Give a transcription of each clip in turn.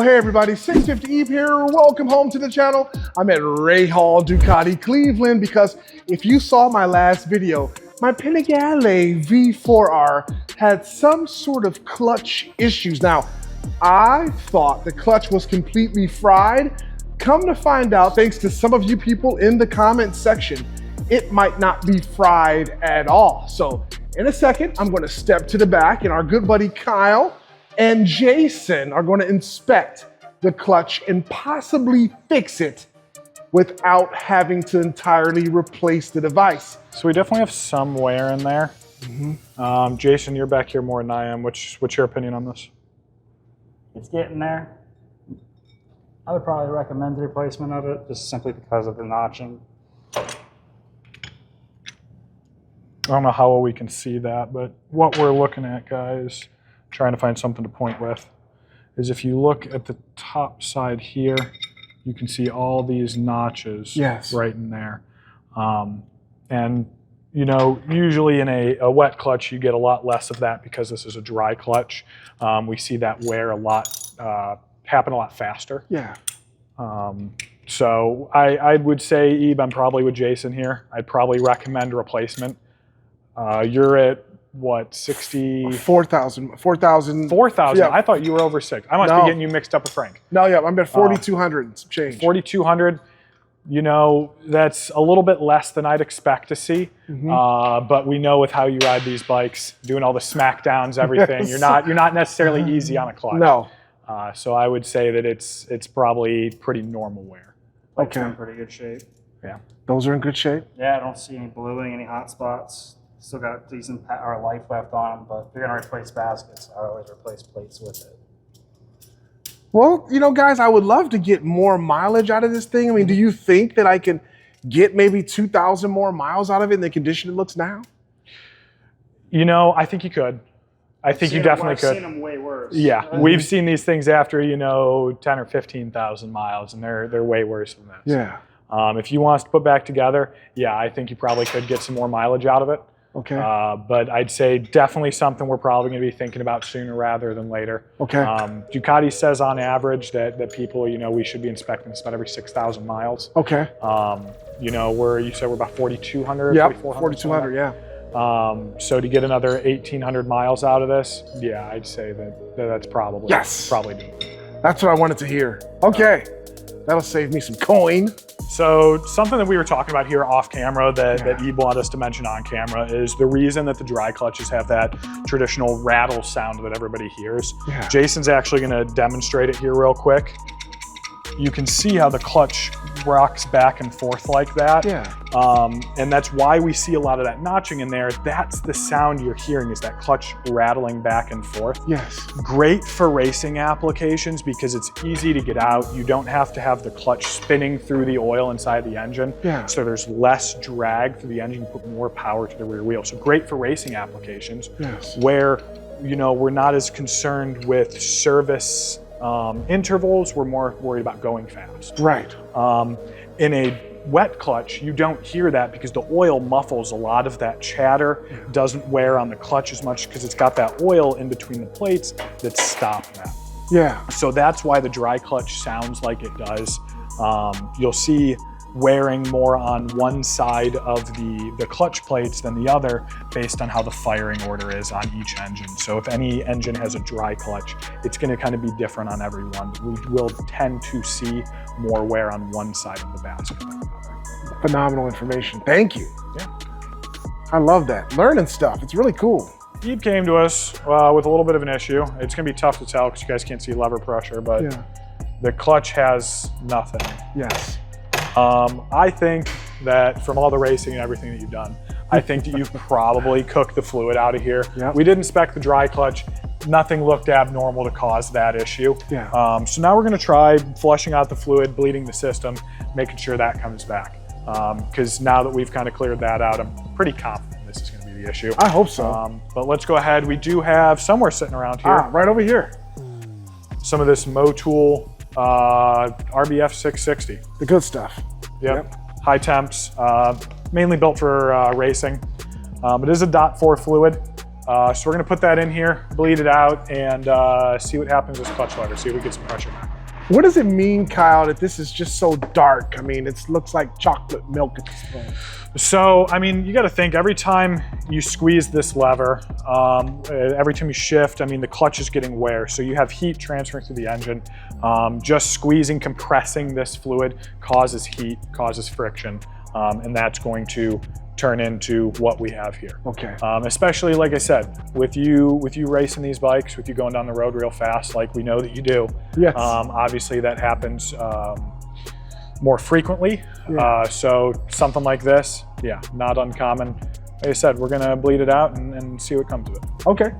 hey everybody, 650 Eve here. Welcome home to the channel. I'm at Rahal Ducati Cleveland because if you saw my last video, my Panigale V4 R had some sort of clutch issues. Now, I thought the clutch was completely fried. Come to find out, thanks to some of you people in the comment section, it might not be fried at all. So in a second, I'm going to step to the back and our good buddy Kyle and Jason are going to inspect the clutch and possibly fix it without having to entirely replace the device. So we definitely have some wear in there. Jason, you're back here more than I am. What's your opinion on this? It's getting there. I would probably recommend the replacement of it just simply because of the notching. I don't know how well we can see that, but what we're looking at, guys, trying to find something to point with, is if you look at the top side here, you can see all these notches right in there. And you know, usually in a wet clutch, you get a lot less of that because this is a dry clutch. We see that wear a lot, happen a lot faster. Yeah. So I would say, Ebe, I'm probably with Jason here. I'd probably recommend a replacement. You're at what, 60? 4,000. 4,000? Yeah. I thought you were over 6. I must be getting you mixed up with Frank. No, yeah, I'm at 4,200 change. 4,200. You know, that's a little bit less than I'd expect to see. But we know with how you ride these bikes, doing all the smackdowns, everything, you're not necessarily easy on a clutch. No. So I would say that it's probably pretty normal wear. Bike's in pretty good shape. Yeah. Those are in good shape? Yeah, I don't see any bluing, any hot spots. Still got decent life left on them, but if you're gonna replace baskets, I always replace plates with it. Well, you know, guys, I would love to get more mileage out of this thing. I mean, do you think that I can get maybe 2,000 more miles out of it in the condition it looks now? You know, I think you could. I think you definitely could. I've seen them way worse. Yeah, we've seen these things after, you know, 10 or 15,000 miles, and they're way worse than this. Yeah. If you want us to put back together, yeah, I think you probably could get some more mileage out of it. Okay. But I'd say definitely something we're probably going to be thinking about sooner rather than later. Okay. Ducati says on average that people, you know, we should be inspecting this about every 6,000 miles. Okay. You know, you said we're about 4,200? Yep, 4,200, yeah. So to get another 1,800 miles out of this, yeah, I'd say that's probably doable. That's what I wanted to hear. Okay. That'll save me some coin. So something that we were talking about here off camera that Ebe wanted us to mention on camera is the reason that the dry clutches have that traditional rattle sound that everybody hears. Yeah. Jason's actually going to demonstrate it here real quick. You can see how the clutch rocks back and forth like that. Yeah. And that's why we see a lot of that notching in there. That's the sound you're hearing, is that clutch rattling back and forth. Yes. Great for racing applications because it's easy to get out. You don't have to have the clutch spinning through the oil inside the engine. Yeah. So there's less drag through the engine. You put more power to the rear wheel. So great for racing applications. Yes. Where, you know, we're not as concerned with service intervals. We're more worried about going fast. Right. In a wet clutch, you don't hear that because the oil muffles a lot of that chatter. Doesn't wear on the clutch as much because it's got that oil in between the plates that stop that. Yeah. So that's why the dry clutch sounds like it does. You'll see wearing more on one side of the clutch plates than the other based on how the firing order is on each engine. So if any engine has a dry clutch, it's going to kind of be different on every one. We will tend to see more wear on one side of the basket than the other. Phenomenal information. Thank you. Yeah. I love that. Learning stuff. It's really cool. Ebe came to us with a little bit of an issue. It's going to be tough to tell because you guys can't see lever pressure, but the clutch has nothing. Yes. I think that from all the racing and everything that you've done, I think that you've probably cooked the fluid out of here. Yep. We did inspect the dry clutch. Nothing looked abnormal to cause that issue. Yeah. So now we're going to try flushing out the fluid, bleeding the system, making sure that comes back. Because now that we've kind of cleared that out, I'm pretty confident this is going to be the issue. I hope so. But let's go ahead. We do have somewhere sitting around here. Right over here. Some of this MOTO RBF 660. The good stuff. Yep. High temps, mainly built for racing. It is a .4 fluid. So we're gonna put that in here, bleed it out, and see what happens with clutch lever, see if we get some pressure back. What does it mean, Kyle, that this is just so dark? I mean, it looks like chocolate milk at this point. So, I mean, you got to think every time you squeeze this lever, every time you shift, I mean, the clutch is getting wear. So you have heat transferring through the engine. Just squeezing, compressing this fluid causes heat, causes friction, and that's going to turn into what we have here. Okay. Especially, like I said, with you racing these bikes, with you going down the road real fast, like we know that you do. Yes. Obviously, that happens more frequently. Yeah. So something like this, yeah, not uncommon. Like I said, we're gonna bleed it out and see what comes of it. Okay.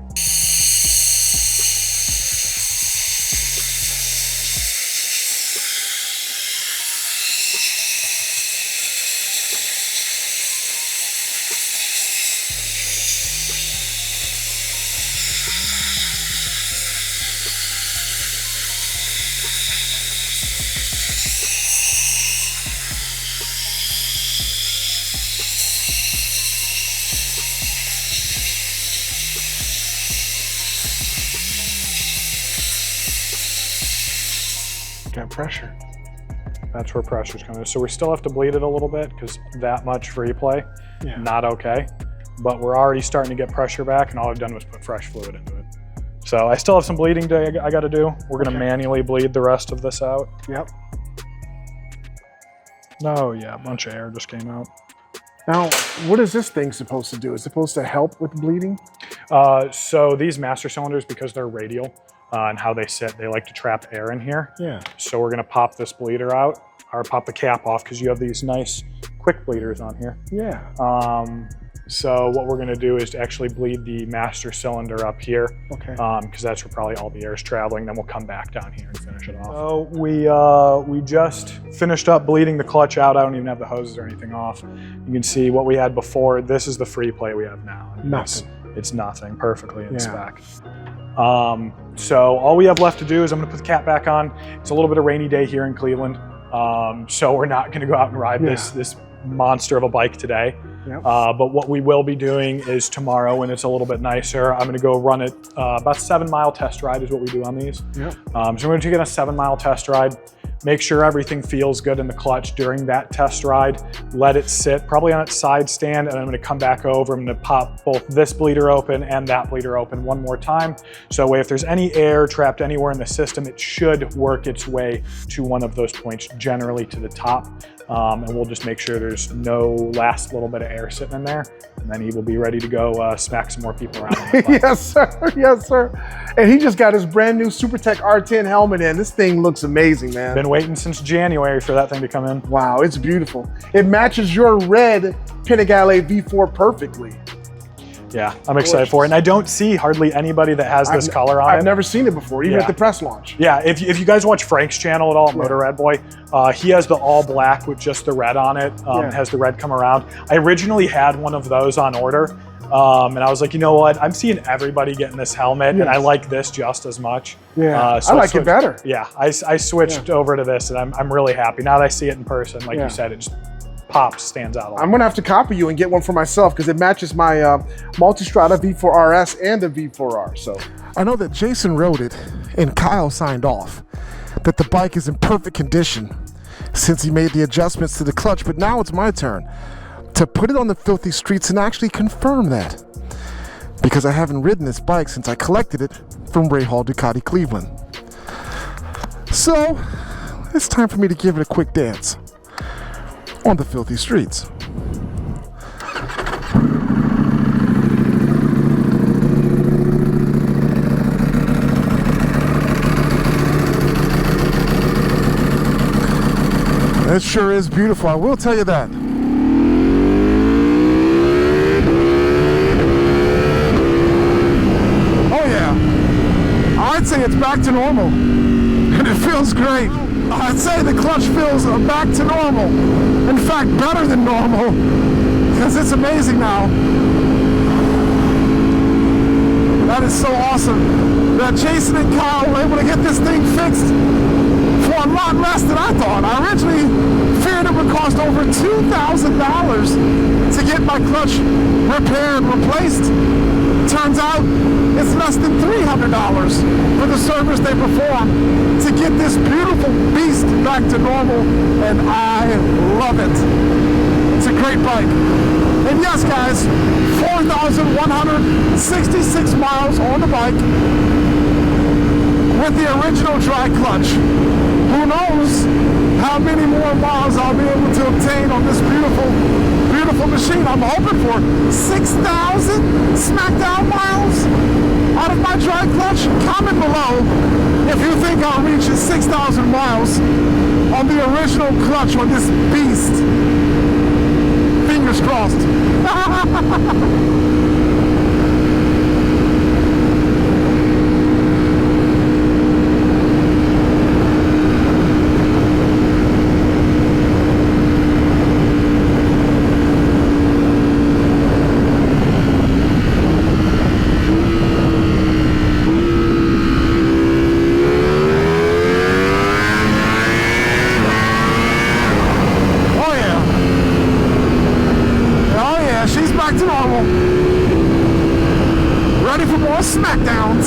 Got pressure. That's where pressure's coming. So we still have to bleed it a little bit because that much free play, Yeah. not okay. But we're already starting to get pressure back, and all I've done was put fresh fluid into it. So I still have some bleeding I got to do. We're gonna manually bleed the rest of this out. Yep. Oh yeah, a bunch of air just came out. Now, what is this thing supposed to do? Is it supposed to help with bleeding? So these master cylinders, because they're radial and how they sit, they like to trap air in here. Yeah. So we're gonna pop this bleeder out, or pop the cap off, because you have these nice quick bleeders on here. Yeah. So what we're gonna do is actually bleed the master cylinder up here, Okay. because that's where probably all the air is traveling. Then we'll come back down here and finish it off. So we just finished up bleeding the clutch out. I don't even have the hoses or anything off. You can see what we had before. This is the free play we have now. Nothing. It's nothing, perfectly in Yeah. spec. So all we have left to do is I'm gonna put the cap back on. It's a little bit of a rainy day here in Cleveland. So we're not gonna go out and ride this monster of a bike today. Yep. But what we will be doing is tomorrow, when it's a little bit nicer, I'm gonna go run it, about 7-mile test ride is what we do on these. Yep. So we're gonna take it a 7-mile test ride, make sure everything feels good in the clutch during that test ride, let it sit probably on its side stand, and I'm gonna come back over, I'm gonna pop both this bleeder open and that bleeder open one more time. So if there's any air trapped anywhere in the system, it should work its way to one of those points, generally to the top. And we'll just make sure there's no last little bit of air sitting in there, and then he will be ready to go smack some more people around. Yes, sir. Yes, sir. And he just got his brand new Supertech R10 helmet in. This thing looks amazing, man. Been waiting since January for that thing to come in. Wow, it's beautiful. It matches your red Panigale V4 perfectly. Yeah, I'm excited for it. And I don't see hardly anybody that has this color on it. I've never seen it before, even Yeah. at the press launch. Yeah, if you guys watch Frank's channel at all, Moto Red Boy, he has the all black with just the red on it. Has the red come around. I originally had one of those on order, and I was like, you know what? I'm seeing everybody getting this helmet, and I like this just as much. Yeah, So I like it better. Yeah, I switched over to this, and I'm really happy. Now that I see it in person, like you said, it just pops, stands out a lot. I'm gonna have to copy you and get one for myself because it matches my Multistrada V4 RS and the V4R. So I know that Jason wrote it and Kyle signed off that the bike is in perfect condition since he made the adjustments to the clutch, but now it's my turn to put it on the filthy streets and actually confirm that, because I haven't ridden this bike since I collected it from Rahal Ducati Cleveland. So it's time for me to give it a quick dance on the filthy streets. It sure is beautiful, I will tell you that. Oh yeah, I'd say it's back to normal, and it feels great. I'd say the clutch feels back to normal. In fact, better than normal, because it's amazing now. That is so awesome that Jason and Kyle were able to get this thing fixed for a lot less than I thought. I originally feared it would cost over $2,000 to get my clutch repaired and replaced. Turns out it's less than $300 for the service they perform to get this beautiful beast back to normal, and I love it. It's a great bike. And yes, guys, 4,166 miles on the bike with the original dry clutch. Who knows how many more miles I'll be able to obtain on this beautiful, beautiful machine. I'm hoping for 6,000 smackdown miles out of my dry clutch. Comment below if you think I'll reach 6,000 miles on the original clutch on this beast. Fingers crossed. Smackdowns.